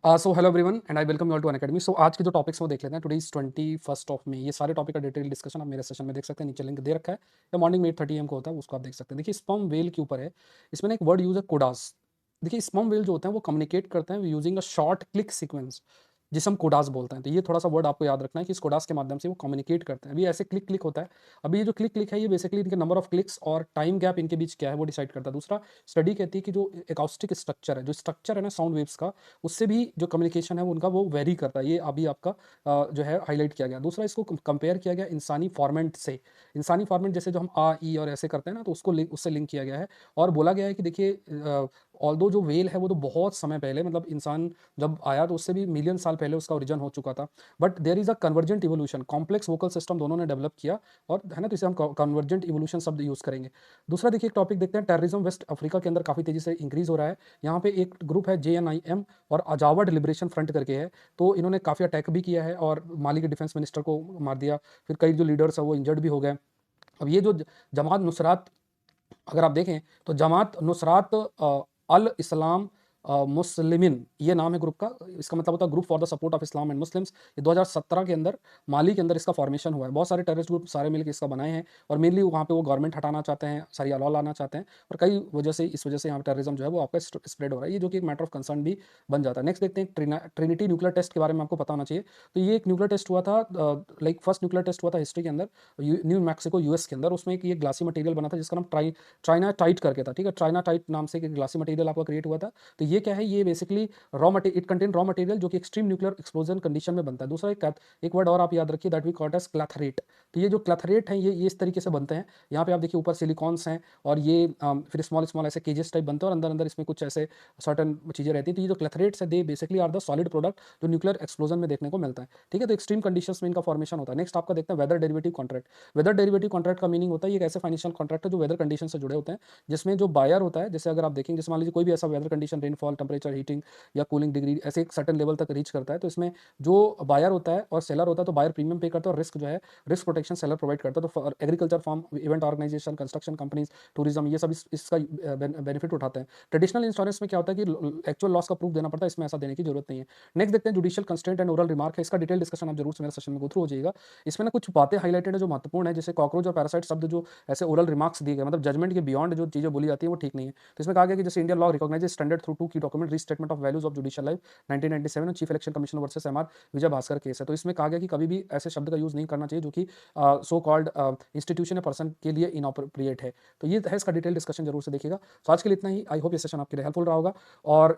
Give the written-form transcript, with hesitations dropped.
So hello everyone and I welcome you all to Unacademy. So आज के जो topics वो देख लेते हैं। टुडे इज 21st ऑफ मई। ये सारे टॉपिक का डिटेल डिस्कशन आप मेरे सेशन में देख सकते हैं। नीचे लिंक दे रखा है या मॉर्निंग में 8:30 AM को होता है, उसको आप देख सकते हैं। देखिए स्पर्म वेल के ऊपर है। इसमें ना एक वर्ड यूज है कोडास। देखिए स्पर्म वेल जो होते हैं वो कम्युनिकेट करते हैं using a short click sequence, जिसे हम कोडास बोलते हैं। तो ये थोड़ा सा वर्ड आपको याद रखना है कि इस कोडास के माध्यम से वो कम्युनिकेट करते हैं। अभी ऐसे क्लिक क्लिक होता है। अभी ये जो क्लिक क्लिक है ये बेसिकली इनके नंबर ऑफ क्लिक्स और टाइम गैप इनके बीच क्या है वो डिसाइड करता है। दूसरा, स्टडी कहती है कि जो एकॉस्टिक स्ट्रक्चर है, जो स्ट्रक्चर है ना साउंड वेव्स का, उससे भी जो कम्युनिकेशन है वो उनका वो वेरी करता है। ये अभी आपका जो है हाईलाइट किया गया। दूसरा, इसको कंपेयर किया गया इंसानी फॉर्मेट से। इंसानी फॉर्मेट जैसे जो हम आ ई और ऐसे करते हैं ना, तो उसको उससे लिंक किया गया है। और बोला गया है कि देखिए ऑल्दो जो वेल है वो तो बहुत समय पहले, मतलब इंसान जब आया तो उससे भी मिलियन साल पहले उसका ओरिजिन हो चुका था। But there is a convergent evolution, complex vocal system दोनों ने डेवलप किया और है ना, तो इसे हम कन्वर्जेंट इवोल्यूशन शब्द यूज करेंगे। दूसरा देखिए एक टॉपिक देखते हैं, टेररिज्म वेस्ट अफ्रीका के अंदर काफी तेजी से इंक्रीज हो रहा है। यहाँ पे एक ग्रुप है JNIM और अजावड लिबरेशन फ्रंट करके है। तो इन्होंने काफी अटैक भी किया है और माली के डिफेंस मिनिस्टर को मार दिया। फिर कई जो लीडर्स है वो इंजर्ड भी हो गए। अब ये जो जमात नुसरात, अगर आप देखें तो जमात नुसरात अल इस्लाम मुस्लिमिन, ये नाम है ग्रुप का। इसका मतलब होता है group for the support of Islam and Muslims. ये 2017 के अंदर माली के अंदर इसका फॉर्मेशन हुआ है। बहुत सारे टेररिस्ट ग्रुप सारे मिलकर इसका बनाए हैं और मेनली वहाँ पे वो गवर्नमेंट हटाना चाहते हैं, सारी लॉ लाना चाहते हैं। और कई वजह से इस वजह से यहाँ पे टेररिज्म जो है वो आपका स्प्रेड हो रहा है, ये जो कि एक मैटर ऑफ कंसर्न भी बन जाता है। नेक्स्ट देखते हैं ट्रिनिटी न्यूक्लियर टेस्ट के बारे में आपको पता होना चाहिए। तो ये एक न्यूक्लियर टेस्ट हुआ था, लाइक फर्स्ट न्यूक्लियर टेस्ट हुआ था हिस्ट्री के अंदर, न्यू मैक्सिको US के अंदर। उसमें एक ये ग्लासी मटेरियल बना था जिसका नाम चाइना टाइट करके था। ठीक है, चाइना टाइट नाम से एक ग्लासी मटेरियल आपका क्रिएट हुआ था। तो ये क्या है, ये basically raw material, it contain raw material जो कि एक्सट्रीम न्यूक्लियर एक्सप्लोजन कंडीशन में बनता है। दूसरा एक वर्ड और आप याद रखिए, that we called as clathrate. तो ये जो क्लैथरेट है ये इस तरीके से बनते हैं। यहाँ पे आप देखिए ऊपर सिलिकॉन्स हैं और ये फिर स्मॉल स्मॉल ऐसे केजेस टाइप बनते हैं और अंदर अंदर इसमें कुछ ऐसे सर्टन चीज़ें रहती हैं। तो ये जो क्लैथरेट्स है they basically are the solid product जो न्यूक्लियर एक्सप्लोजन में देखने को मिलता है। ठीक है, तो एक्सट्रीम कंडीशंस में इनका फॉर्मेशन होता है। नेक्स्ट आपका देखते हैं weather derivative contract. Weather derivative contract का मीनिंग होता है ये एक ऐसे फाइनेंशियल कॉन्ट्रैक्ट है जो वेदर कंडीशन से जुड़े होते हैं, जिसमें जो बायर होता है, जैसे अगर आप देखेंगे, जैसे मान लीजिए कोई भी ऐसा weather condition, rainfall, temperature, heating या कूलिंग डिग्री ऐसे एक सर्टेन लेवल तक रीच करता है, तो इसमें जो बायर होता है और सेलर होता है, तो बायर प्रीमियम पे करता है और रिस्क जो है, रिस्क प्रोटेक्शन सेलर प्रोवाइड करता है। तो agriculture farm, event organization, construction companies, tourism, ये सब इसका बेनिफिट उठाते हैं। ट्रेडिशनल इंश्योरेंस में क्या होता है कि एक्चुअल लॉस का प्रूफ देना पड़ता है, इसमें ऐसा देने की जरूरत नहीं है। नेक्स्ट देखते हैं judicial constraint and oral remark है। इसका डिटेल डिस्कशन आप जरूर से मेरे सेशन में गो थ्रू हो जाएगा। इसमें ना कुछ बातें हाईलाइटेड है जो महत्वपूर्ण है, जैसे कॉकरोच और पैरासाइट शब्द जो ऐसे ओरल रिमार्क्स दिए गए, मतलब जजमेंट के बियॉन्ड जो चीजें बोली जाती है वो ठीक नहीं है। तो इसमें कहा गया कि जैसे Indian law recognises standard through two key document, restatement of values of judicial life 1997 और chief election commission versus MR Vijay Bhaskar case है। तो इसमें कहा गया कि कभी भी ऐसे शब्द का यूज नहीं करना चाहिए जो कि सो कॉल्ड इंस्टीट्यूशन या पर्सन के लिए इनअप्रोप्रिएट है। तो ये है इसका डिटेल डिस्कशन, जरूर से देखिएगा। तो आज के लिए इतना ही। आई होप ये सेशन आपके लिए हेल्पफुल रहा होगा और